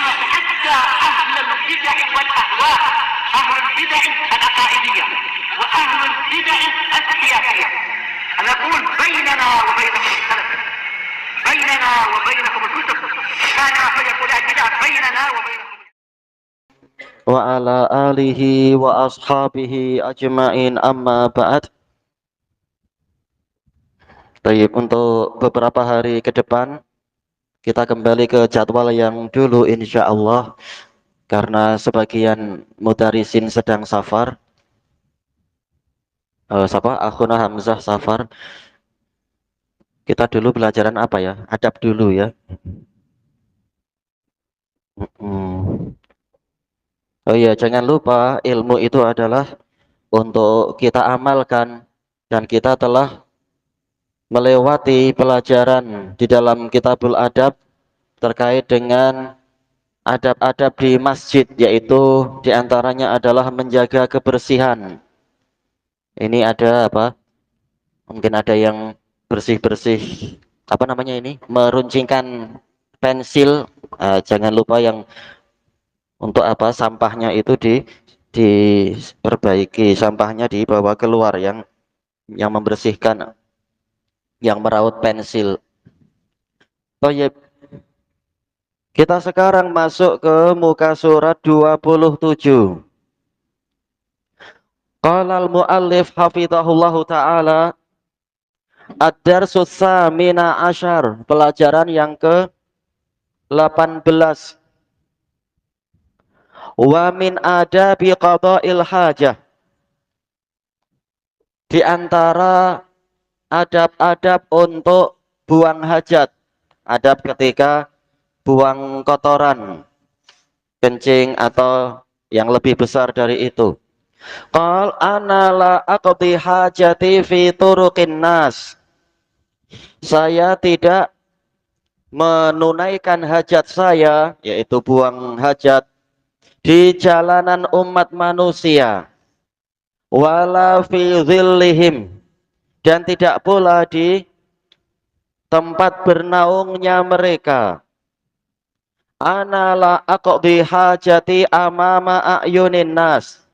حتى أهل البدع والأهواء، أهل البدع العقائدية وأهل البدع السياسية. أنا أقول بيننا وبينكم السلف، بيننا وبينكم الكتب، كان فيقول البدع بيننا وبينكم. Wa ala alihi wa ashabihi ajma'in amma ba'd. Baik, untuk beberapa hari ke depan kita kembali ke jadwal yang dulu insya Allah, karena sebagian mudarisin sedang safar. Akhuna Hamzah safar. Kita dulu pelajaran apa ya? Adab dulu ya. Oh iya, jangan lupa ilmu itu adalah untuk kita amalkan, dan kita telah melewati pelajaran di dalam Kitabul Adab terkait dengan adab-adab di masjid, yaitu diantaranya adalah menjaga kebersihan. Ini ada apa? Mungkin ada yang bersih-bersih, apa namanya ini? Meruncingkan pensil. Jangan lupa yang untuk apa? Sampahnya itu diperbaiki, sampahnya dibawa keluar, yang membersihkan, yang meraut pensil. Baik. Kita sekarang masuk ke muka surat 27. Qala al-muallif hafizahullahu ta'ala, ad-darsus tsamina asyar, pelajaran yang ke-18. Wa min adabi qada'il hajah, di antara adab-adab untuk buang hajat, adab ketika buang kotoran, kencing atau yang lebih besar dari itu. Qal ana la aqdi hajati fi turuqin nas, saya tidak menunaikan hajat saya, yaitu buang hajat, di jalanan umat manusia, wala fi dhillihim, dan tidak pula di tempat bernaungnya mereka. Ana la aqdi hajati amama a'yunin nas,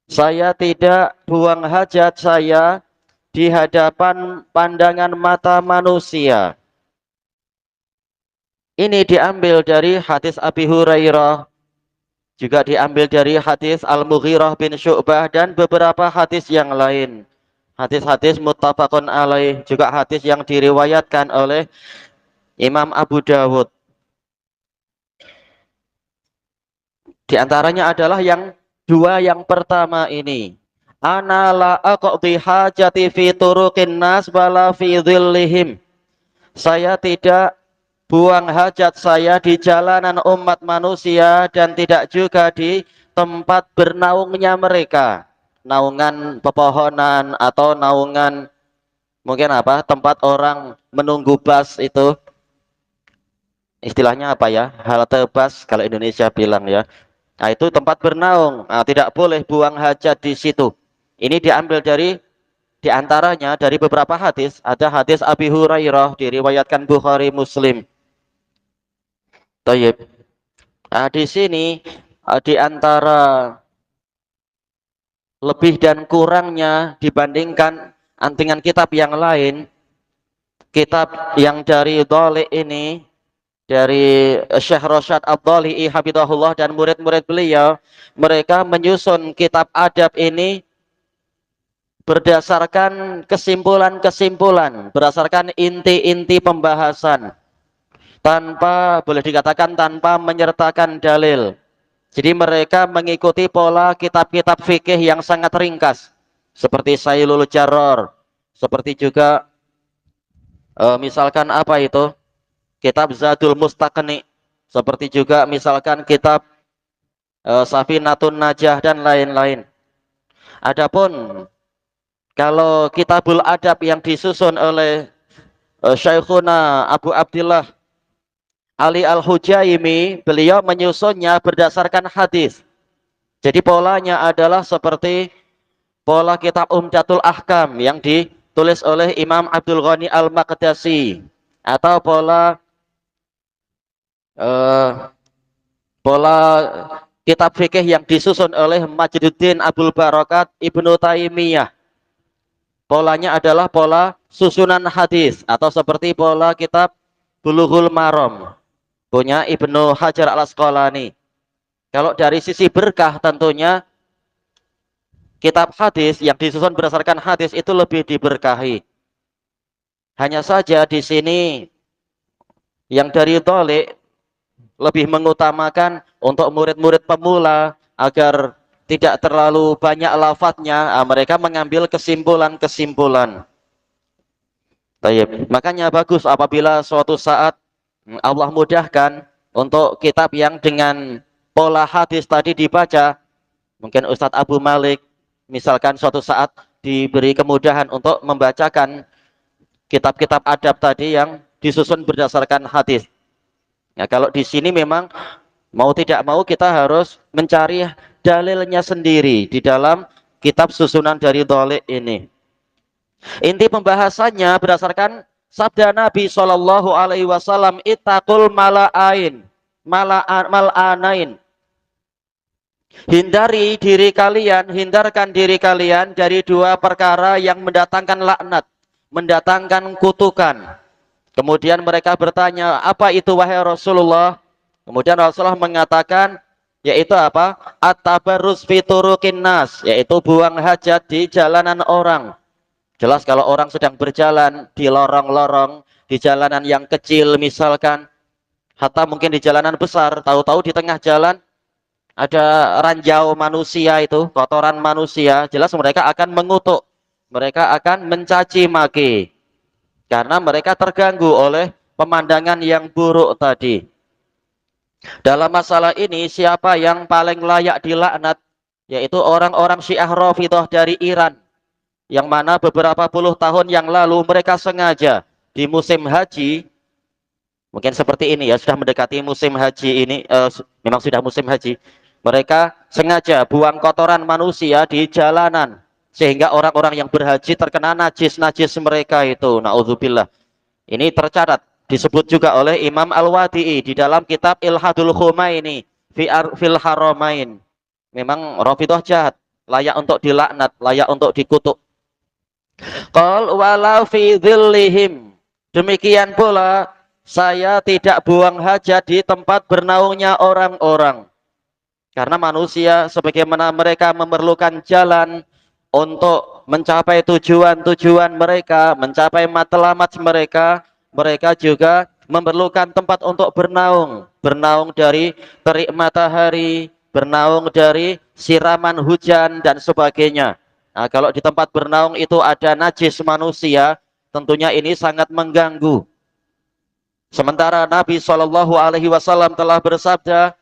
saya tidak buang hajat saya di hadapan pandangan mata manusia. Ini diambil dari hadis Abi Hurairah, juga diambil dari hadis Al-Mughirah bin Syu'bah, dan beberapa hadis yang lain. Hadis-hadis muttafaqun alaih, juga hadis yang diriwayatkan oleh Imam Abu Dawud. Di antaranya adalah yang dua yang pertama ini. Ana la aqdi hajati fi turuqin nas wala fi dhillihim. Saya tidak buang hajat saya di jalanan umat manusia dan tidak juga di tempat bernaungnya mereka. Naungan pepohonan atau naungan mungkin apa? Tempat orang menunggu bus itu. Istilahnya apa ya? Halte bus kalau Indonesia bilang ya. Nah, itu tempat bernaung. Nah, tidak boleh buang hajat di situ. Ini diambil dari diantaranya dari beberapa hadis. Ada hadis Abi Hurairah diriwayatkan Bukhari Muslim. Tayyib. Nah, di sini di antara lebih dan kurangnya dibandingkan dengan kitab yang lain, kitab yang dari Dhali ini, dari Syekh Rosyad Ad-Dhali'i hafizahullah dan murid-murid beliau, mereka menyusun kitab adab ini berdasarkan kesimpulan-kesimpulan, berdasarkan inti-inti pembahasan, tanpa, boleh dikatakan tanpa menyertakan dalil. Jadi mereka mengikuti pola kitab-kitab fikih yang sangat ringkas, seperti Sailul Jarrar, seperti juga misalkan apa itu, kitab Zadul Mustaqni, seperti juga misalkan kitab Safinatun Najah dan lain-lain. Adapun kalau Kitabul Adab yang disusun oleh Syekhuna Abu Abdillah Ali Al-Hujaimi, beliau menyusunnya berdasarkan hadis. Jadi polanya adalah seperti pola kitab Umdatul Ahkam yang ditulis oleh Imam Abdul Ghani Al-Maqdasi, atau pola Pola kitab fikih yang disusun oleh Majduddin Abdul Barakat Ibnu Taimiyah. Polanya adalah pola susunan hadis atau seperti pola kitab Bulughul Maram punya Ibnu Hajar Al-Asqalani. Kalau dari sisi berkah tentunya kitab hadis yang disusun berdasarkan hadis itu lebih diberkahi. Hanya saja di sini yang dari Tholik lebih mengutamakan untuk murid-murid pemula agar tidak terlalu banyak lafadznya, mereka mengambil kesimpulan-kesimpulan. Tayyib. Makanya bagus apabila suatu saat Allah mudahkan untuk kitab yang dengan pola hadis tadi dibaca, mungkin Ustadz Abu Malik misalkan suatu saat diberi kemudahan untuk membacakan kitab-kitab adab tadi yang disusun berdasarkan hadis. Ya, kalau di sini memang mau tidak mau kita harus mencari dalilnya sendiri di dalam kitab susunan dari Tholik ini. Inti pembahasannya berdasarkan sabda Nabi Shallallahu Alaihi Wasallam, ittaqul mal'anain. Hindari diri kalian, hindarkan diri kalian dari dua perkara yang mendatangkan laknat, mendatangkan kutukan. Kemudian mereka bertanya, apa itu wahai Rasulullah? Kemudian Rasulullah mengatakan, yaitu apa? At-tabarruz fi turuqin nas, yaitu buang hajat di jalanan orang. Jelas kalau orang sedang berjalan di lorong-lorong, di jalanan yang kecil misalkan, hatta mungkin di jalanan besar, tahu-tahu di tengah jalan ada ranjau manusia itu, kotoran manusia, jelas mereka akan mengutuk, mereka akan mencaci maki. Karena mereka terganggu oleh pemandangan yang buruk tadi. Dalam masalah ini, siapa yang paling layak dilaknat? Yaitu orang-orang Syiah Rafidhah dari Iran. Yang mana beberapa puluh tahun yang lalu mereka sengaja di musim haji, mungkin seperti ini ya, sudah mendekati musim haji ini, memang sudah musim haji. Mereka sengaja buang kotoran manusia di jalanan. Sehingga orang-orang yang berhaji terkena najis-najis mereka itu. Na'udzubillah. Ini tercatat. Disebut juga oleh Imam Al-Wadi'i di dalam kitab Ilhadul Khumaini fil Haramain. Memang Rafidhah jahat. Layak untuk dilaknat. Layak untuk dikutuk. Qal walau fi dhillihim. Demikian pula saya tidak buang hajat di tempat bernaungnya orang-orang. Karena manusia sebagaimana mereka memerlukan jalan untuk mencapai tujuan-tujuan mereka, mencapai matlamat mereka, mereka juga memerlukan tempat untuk bernaung. Bernaung dari terik matahari, bernaung dari siraman hujan dan sebagainya. Nah, kalau di tempat bernaung itu ada najis manusia, tentunya ini sangat mengganggu. Sementara Nabi Shallallahu Alaihi Wasallam telah bersabda,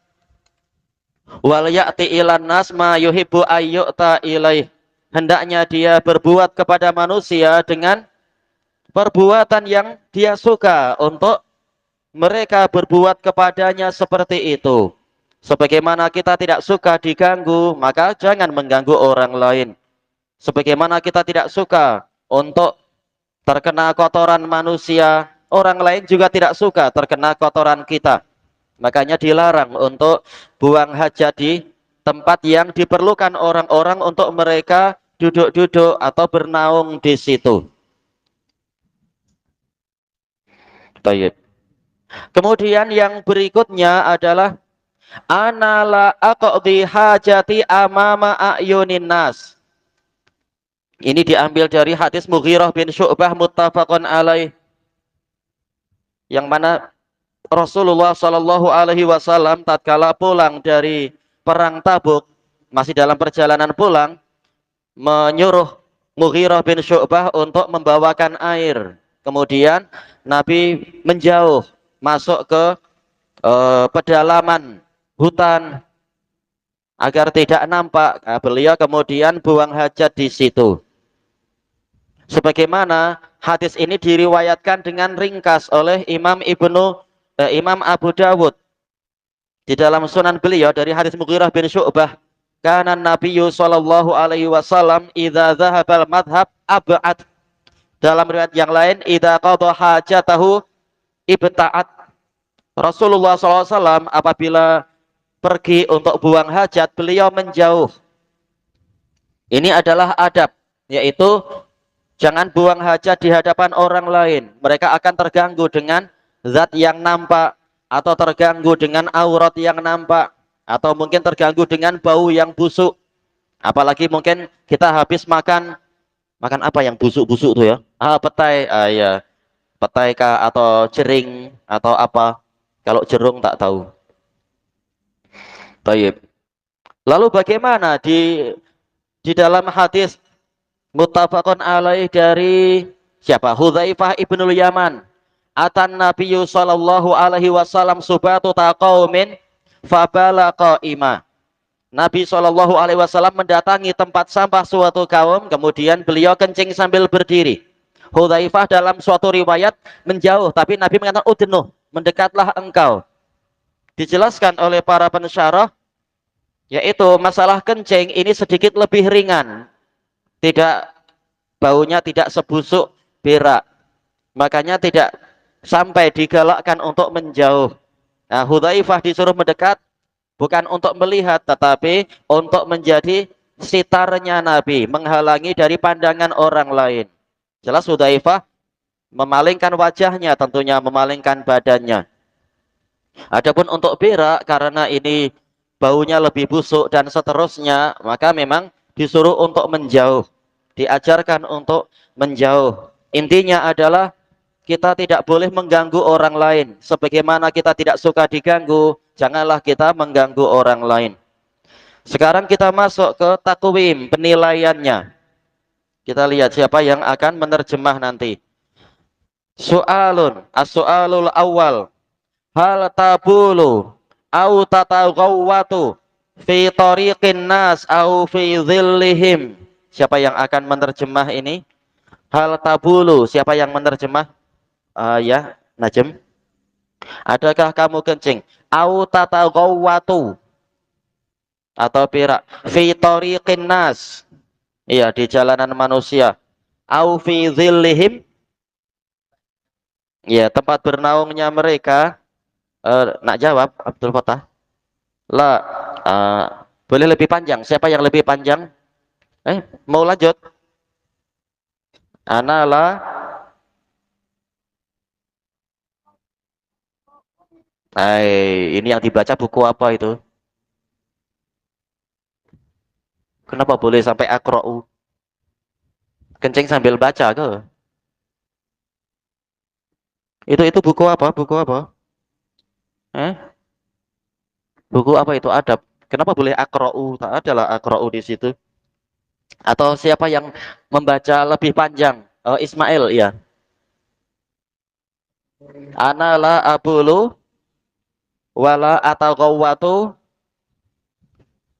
wal ya'ti ilan nas ma yuhibbu ayyu'ta ilaih. Hendaknya dia berbuat kepada manusia dengan perbuatan yang dia suka untuk mereka berbuat kepadanya seperti itu. Sebagaimana kita tidak suka diganggu, maka jangan mengganggu orang lain. Sebagaimana kita tidak suka untuk terkena kotoran manusia, orang lain juga tidak suka terkena kotoran kita. Makanya dilarang untuk buang hajat di tempat yang diperlukan orang-orang untuk mereka duduk-duduk atau bernaung di situ. Baik. Kemudian yang berikutnya adalah anala aqdi hajati amama ayunin nas. Ini diambil dari hadis Mughirah bin Syu'bah muttafaqun alaih. Yang mana Rasulullah Shallallahu Alaihi Wasallam tatkala pulang dari perang Tabuk, masih dalam perjalanan pulang, menyuruh Mughirah bin Syu'bah untuk membawakan air. Kemudian Nabi menjauh, masuk ke pedalaman hutan agar tidak nampak. Nah, beliau kemudian buang hajat di situ. Sebagaimana hadis ini diriwayatkan dengan ringkas oleh Imam Abu Dawud di dalam sunan beliau dari hadis Mughirah bin Syu'bah, kana Nabiyyu sallallahu alaihi wasallam idza dzahabal madhab ab'ad. Dalam riwayat yang lain, idza qada hajatahu ibta'at. Rasulullah SAW apabila pergi untuk buang hajat, beliau menjauh. Ini adalah adab, yaitu jangan buang hajat di hadapan orang lain. Mereka akan terganggu dengan zat yang nampak, atau terganggu dengan aurat yang nampak, atau mungkin terganggu dengan bau yang busuk. Apalagi mungkin kita habis makan apa yang busuk-busuk tuh ya? Petai, ya, petai kah atau jering atau apa? Kalau jerung tak tahu. Baik. Lalu bagaimana di dalam hadis muttafaqun alaih dari siapa? Hudzaifah ibnul Yaman. Atan Nabiyyu sallallahu alaihi wasallam subatu taqaumin fabala qa'ima. Nabi sallallahu alaihi wasallam mendatangi tempat sampah suatu kaum, kemudian beliau kencing sambil berdiri. Hudzaifah dalam suatu riwayat menjauh, tapi Nabi mengatakan udnuh, mendekatlah engkau. Dijelaskan oleh para pensyarah, yaitu masalah kencing ini sedikit lebih ringan, tidak, baunya tidak sebusuk berak, makanya tidak sampai digalakkan untuk menjauh. Nah, Hudzaifah disuruh mendekat bukan untuk melihat, tetapi untuk menjadi sitarnya Nabi, menghalangi dari pandangan orang lain. Jelas Hudzaifah memalingkan wajahnya, tentunya memalingkan badannya. Adapun untuk berak, karena ini baunya lebih busuk dan seterusnya, maka memang disuruh untuk menjauh, diajarkan untuk menjauh. Intinya adalah kita tidak boleh mengganggu orang lain. Sebagaimana kita tidak suka diganggu, janganlah kita mengganggu orang lain. Sekarang kita masuk ke takwim, penilaiannya. Kita lihat siapa yang akan menerjemah nanti. Soalun, as-soalul awal. Hal tabulu au tatagawwatu fi tariqin nas au fi dhillihim. Siapa yang akan menerjemah ini? Hal tabulu, siapa yang menerjemah? Ya, Najem. Adakah kamu kencing? Au tatagawwatu atau pirak fi tariqin nas. Iya, di jalanan manusia. Au fi dhillihim. Ya, tempat bernaungnya mereka. Nak jawab Abdul Fatah? La, uh, boleh lebih panjang. Siapa yang lebih panjang? Mau lanjut? Anala. Ini yang dibaca buku apa itu? Kenapa boleh sampai akra'u? Kencing sambil baca ke? Itu buku apa? Buku apa? Eh? Buku apa itu? Adab. Kenapa boleh akra'u? Tak ada lah akra'u di situ. Atau siapa yang membaca lebih panjang? Ismail, ya. Anala abulu wala atagawwatu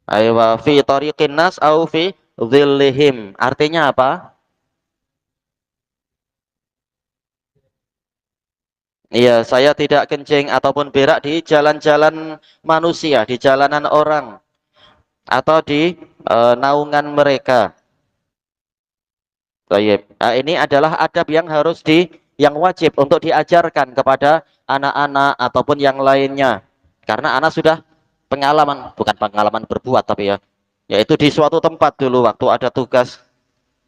aywa fi tariqin nas au fi dhillihim. Artinya apa? Iya, saya tidak kencing ataupun berak di jalan-jalan manusia, di jalanan orang, atau di naungan mereka. Baik. Nah, ini adalah adab yang yang wajib untuk diajarkan kepada anak-anak ataupun yang lainnya. Karena anak sudah pengalaman, bukan pengalaman berbuat tapi ya, yaitu di suatu tempat dulu waktu ada tugas.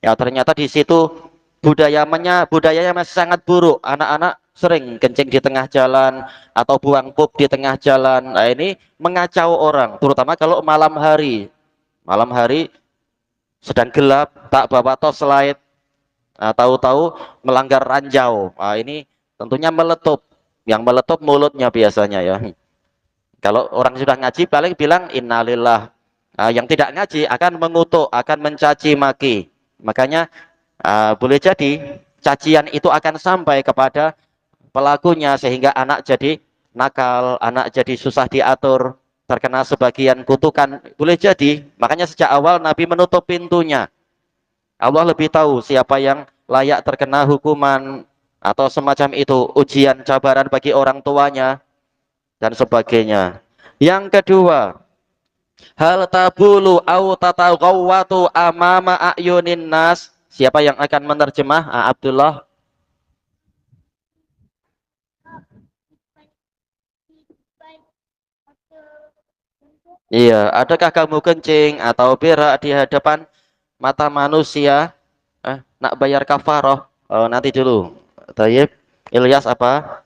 Ya ternyata di situ budayanya masih sangat buruk. Anak-anak sering kencing di tengah jalan atau buang pup di tengah jalan. Nah, ini mengacau orang, terutama kalau malam hari. Malam hari sedang gelap, tak bawa torchlight. Nah, tahu-tahu melanggar ranjau. Nah, ini tentunya meletup. Yang meletup mulutnya biasanya ya. Kalau orang sudah ngaji paling bilang innalillah. Nah, yang tidak ngaji akan mengutuk, akan mencaci maki. Makanya boleh jadi cacian itu akan sampai kepada pelakunya sehingga anak jadi nakal, anak jadi susah diatur, terkena sebagian kutukan. Boleh jadi. Makanya sejak awal Nabi menutup pintunya. Allah lebih tahu siapa yang layak terkena hukuman atau semacam itu, ujian cabaran bagi orang tuanya dan sebagainya. Yang kedua, hal tabulu au tatagawwatu amama ayunin nas. Siapa yang akan menerjemah? Abdullah. Iya, adakah kamu kencing atau berak di hadapan mata manusia? Nak bayar kafaroh? Oh, nanti dulu. Tayyib. Ilyas apa?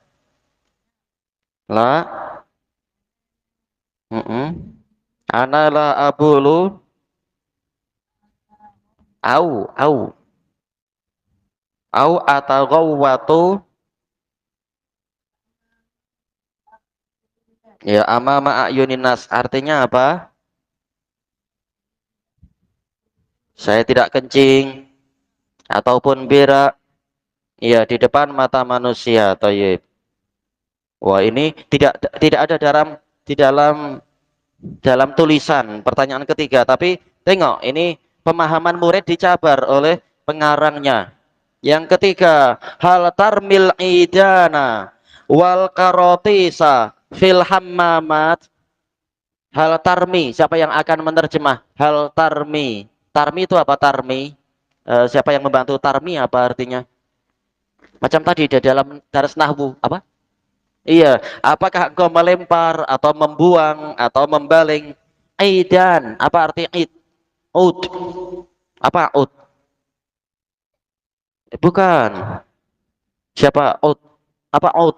La. Ana la abulu. Au. Au atagawwatu. Ya, amama ayunin nas. Artinya apa? Saya tidak kencing ataupun berak. Iya, di depan mata manusia. Tayyib. Wah, ini tidak ada di dalam tulisan pertanyaan ketiga, tapi tengok ini pemahaman murid dicabar oleh pengarangnya. Yang ketiga, hal tarmil idana wal karotisa fil hammamat. Hal tarmi, siapa yang akan menerjemah hal tarmi? Tarmi itu apa tarmi? Siapa yang membantu tarmi apa artinya? Macam tadi di dalam daras nahwu apa? Iya, apakah engkau melempar atau membuang atau membaling? Aidan, apa arti id? Ud. Apa ud? Bukan. Siapa ud? Apa ud?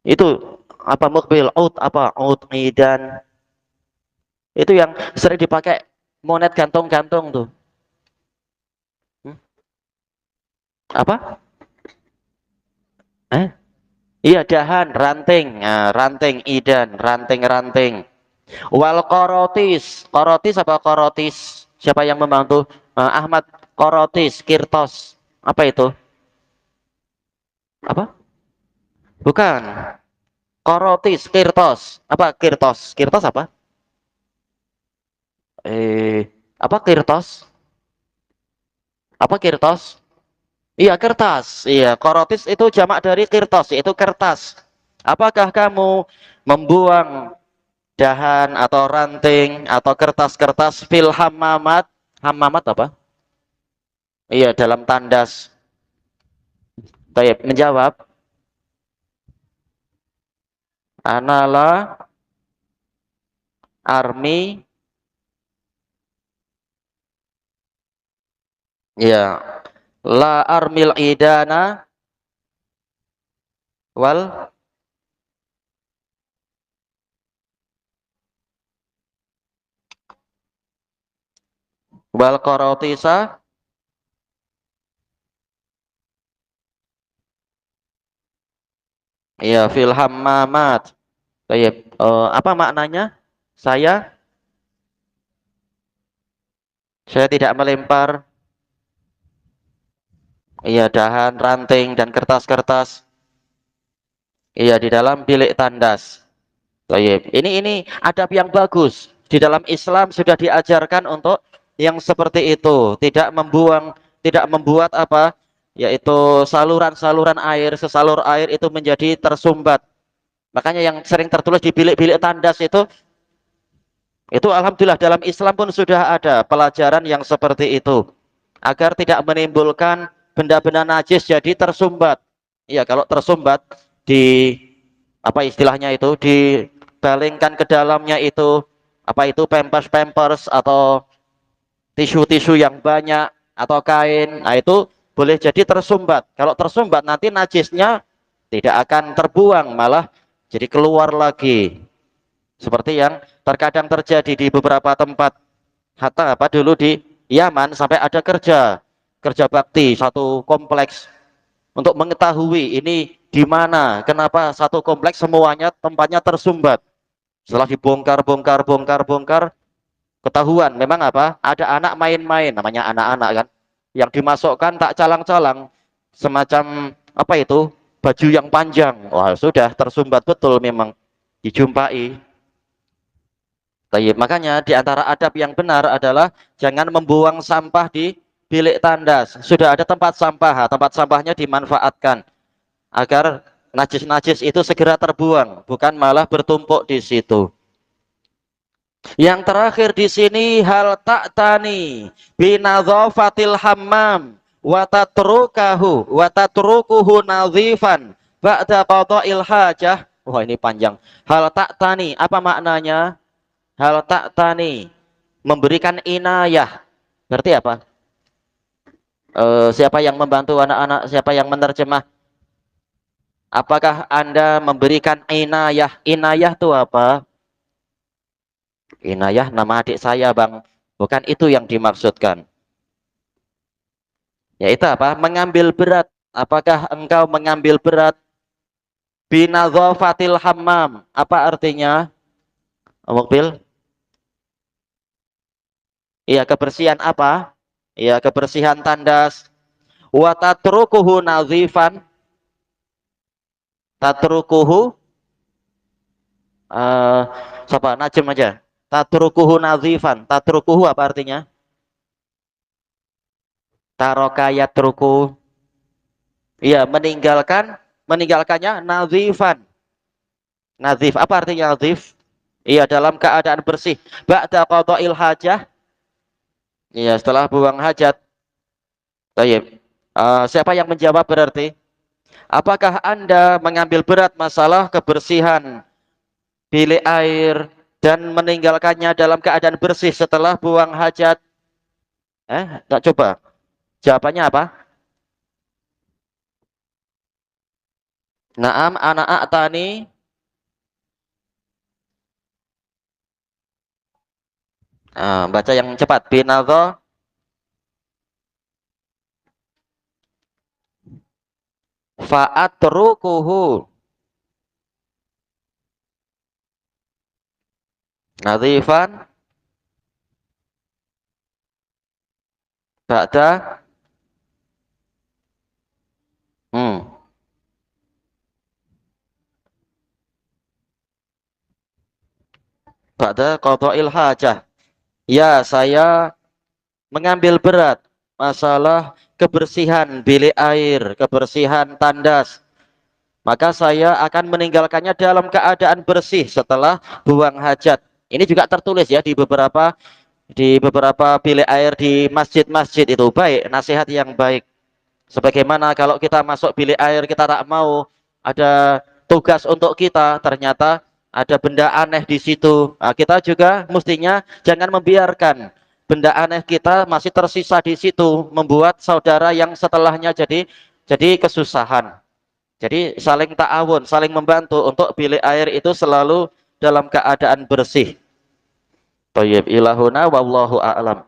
Itu apa mukbil? Ud apa ud aidan? Itu yang sering dipakai monet gantung-gantung tuh. Hmm? Apa? Eh? Iya, dahan, ranting. Nah, ranting idan, ranting-ranting. Wal korotis, korotis apa korotis? Siapa yang membantu? Ahmad korotis, kirtos. Apa itu? Apa? Bukan. Korotis, kirtos. Apa kirtos? Kirtos apa? Apa kirtos? Apa kirtos? Iya, kertas. Iya, korotis itu jamak dari kirtos, yaitu kertas. Apakah kamu membuang dahan atau ranting atau kertas-kertas fil hammamat? Hammamat apa? Iya, dalam tandas. Tayyib menjawab, anala armi, ya, la armil idana wal, wal korotisa, ya, fil hammamat. Tayyib. Apa maknanya? Saya tidak melempar, iya, dahan, ranting dan kertas-kertas, iya, di dalam bilik tandas. Tayyib. Ini adab yang bagus. Di dalam Islam sudah diajarkan untuk yang seperti itu, tidak membuang, tidak membuat apa? Yaitu saluran-saluran air, sesalur air itu menjadi tersumbat. Makanya yang sering tertulis di bilik-bilik tandas itu alhamdulillah dalam Islam pun sudah ada pelajaran yang seperti itu. Agar tidak menimbulkan benda-benda najis jadi tersumbat. Iya, kalau tersumbat di apa istilahnya itu dibalingkan ke dalamnya itu apa itu pampers atau tisu-tisu yang banyak atau kain, nah itu boleh jadi tersumbat. Kalau tersumbat nanti najisnya tidak akan terbuang, malah jadi keluar lagi. Seperti yang terkadang terjadi di beberapa tempat. Hatta apa dulu di Yaman sampai ada kerja bakti satu kompleks untuk mengetahui ini di mana, kenapa satu kompleks semuanya tempatnya tersumbat. Setelah dibongkar, ketahuan memang apa? Ada anak main-main, namanya anak-anak kan, yang dimasukkan tak calang-calang semacam apa itu? Baju yang panjang. Wah, sudah tersumbat betul memang dijumpai. Tayyib. Makanya di antara adab yang benar adalah jangan membuang sampah di bilik tandas. Sudah ada tempat sampah, tempat sampahnya dimanfaatkan agar najis-najis itu segera terbuang, bukan malah bertumpuk di situ. Yang terakhir di sini hal ta'tani binadhafatil hammam wa tatrukuhu nadhifan ba'da qada'il hajah. Wah, ini panjang. Hal tak tani, apa maknanya? Hal tak tani, memberikan inayah. Berarti apa? Siapa yang membantu anak-anak? Siapa yang menerjemah? Apakah Anda memberikan inayah? Inayah itu apa? Inayah nama adik saya, Bang. Bukan itu yang dimaksudkan. Yaitu apa? Mengambil berat. Apakah engkau mengambil berat? Binadhafatil hammam. Apa artinya? Mobil? Iya, kebersihan apa? Iya, kebersihan tandas. Wa tatrukuhu nadhifan. Tatrukuhu eh siapa? Najem aja. Tatrukuhu nadhifan. Tatrukuhu apa artinya? Taroka yatruku. Iya, meninggalkannya nadhifan. Nadhif. Apa artinya nadhif? Iya, dalam keadaan bersih. Ba'da qada'il hajah. Iya, setelah buang hajat. Baik. Siapa yang menjawab berarti? Apakah Anda mengambil berat masalah kebersihan bilik air dan meninggalkannya dalam keadaan bersih setelah buang hajat? Tak coba. Jawabannya apa? Naam anak tani. Baca yang cepat. Binadho fa'atrukuhu nadhifan ba'da hmm, ba'da qada'il hajah. Ya, saya mengambil berat masalah kebersihan bilik air, kebersihan tandas. Maka saya akan meninggalkannya dalam keadaan bersih setelah buang hajat. Ini juga tertulis ya di beberapa bilik air di masjid-masjid itu. Baik, nasihat yang baik. Sebagaimana kalau kita masuk bilik air kita tak mau ada tugas untuk kita, ternyata ada benda aneh di situ. Nah, kita juga mestinya jangan membiarkan benda aneh kita masih tersisa di situ, membuat saudara yang setelahnya jadi kesusahan. Jadi saling ta'awun, saling membantu untuk bilik air itu selalu dalam keadaan bersih. Thayyib ilahuna wallahu a'lam.